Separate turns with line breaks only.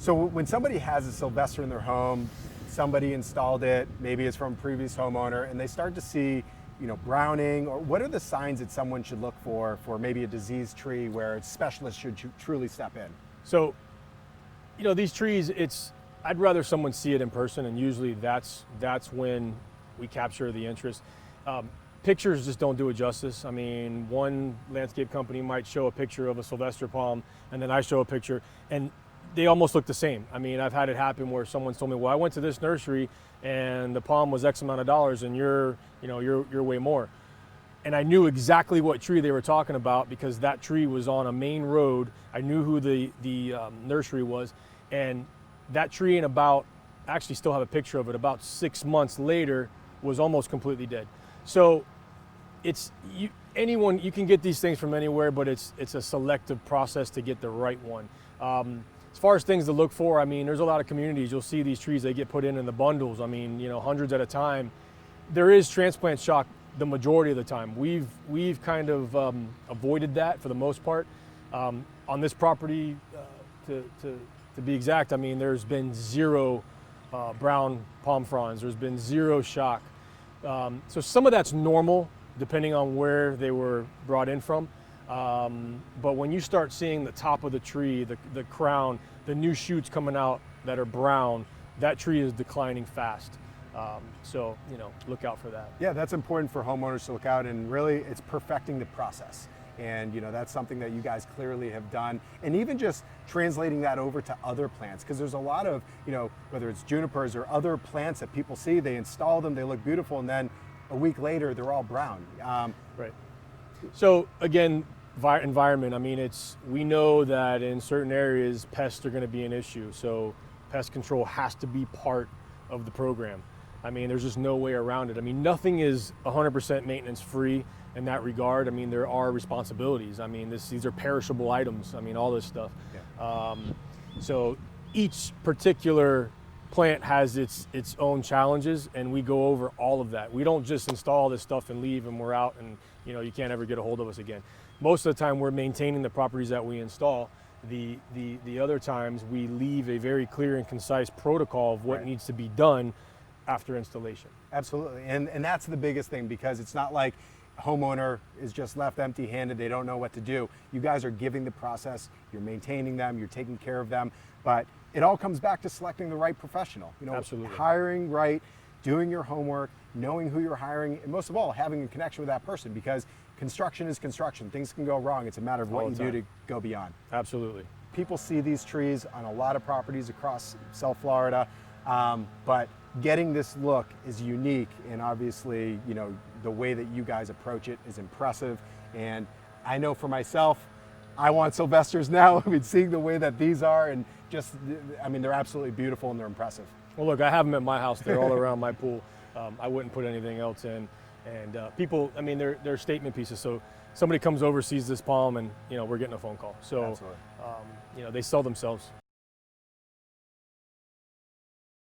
So when somebody has a Sylvester in their home, somebody installed it, maybe it's from a previous homeowner, and they start to see, browning, or what are the signs that someone should look for maybe a diseased tree where a specialist should truly step in?
So, these trees, I'd rather someone see it in person, and usually that's when we capture the interest. Pictures just don't do it justice. I mean, one landscape company might show a picture of a Sylvester palm, and then I show a picture, and they almost look the same. I mean, I've had it happen where someone's told me, well, I went to this nursery and the palm was X amount of dollars, and you're way more. And I knew exactly what tree they were talking about because that tree was on a main road. I knew who the nursery was, and that tree actually still have a picture of it, about 6 months later, was almost completely dead. So you can get these things from anywhere, but it's a selective process to get the right one. As far as things to look for, I mean, there's a lot of communities. You'll see these trees, they get put in the bundles. I mean, hundreds at a time. There is transplant shock the majority of the time. We've kind of avoided that for the most part. On this property, to be exact, I mean, there's been zero brown palm fronds. There's been zero shock. So some of that's normal, depending on where they were brought in from. But when you start seeing the top of the tree, the crown, the new shoots coming out that are brown, that tree is declining fast. So, look out for that.
Yeah, that's important for homeowners to look out, and really it's perfecting the process. And that's something that you guys clearly have done. And even just translating that over to other plants, because there's a lot of, whether it's junipers or other plants that people see, they install them, they look beautiful, and then a week later they're all brown.
Right. So again, environment, I mean, we know that in certain areas pests are going to be an issue. So pest control has to be part of the program. I mean, there's just no way around it. I mean, nothing is 100% maintenance free in that regard. I mean, there are responsibilities. I mean, these are perishable items. I mean, all this stuff. Yeah. So each particular plant has its own challenges, and we go over all of that. We don't just install this stuff and leave and we're out and you can't ever get a hold of us again. Most of the time we're maintaining the properties that we install. The other times we leave a very clear and concise protocol of what
Right.
needs to be done after installation.
Absolutely, and that's the biggest thing, because it's not like a homeowner is just left empty-handed, they don't know what to do. You guys are giving the process, you're maintaining them, you're taking care of them, but it all comes back to selecting the right professional.
Absolutely.
Hiring right, doing your homework, knowing who you're hiring, and most of all, having a connection with that person, because construction is construction. Things can go wrong. It's a matter of what you do to go beyond.
Absolutely.
People see these trees on a lot of properties across South Florida, but getting this look is unique, and obviously, the way that you guys approach it is impressive. And I know for myself, I want Sylvesters now. I mean, seeing the way that these are, and they're absolutely beautiful and they're impressive.
Well, look, I have them at my house. They're all around my pool. I wouldn't put anything else in. And people, I mean, they're statement pieces. So somebody comes over, sees this palm, and we're getting a phone call. So, they sell themselves.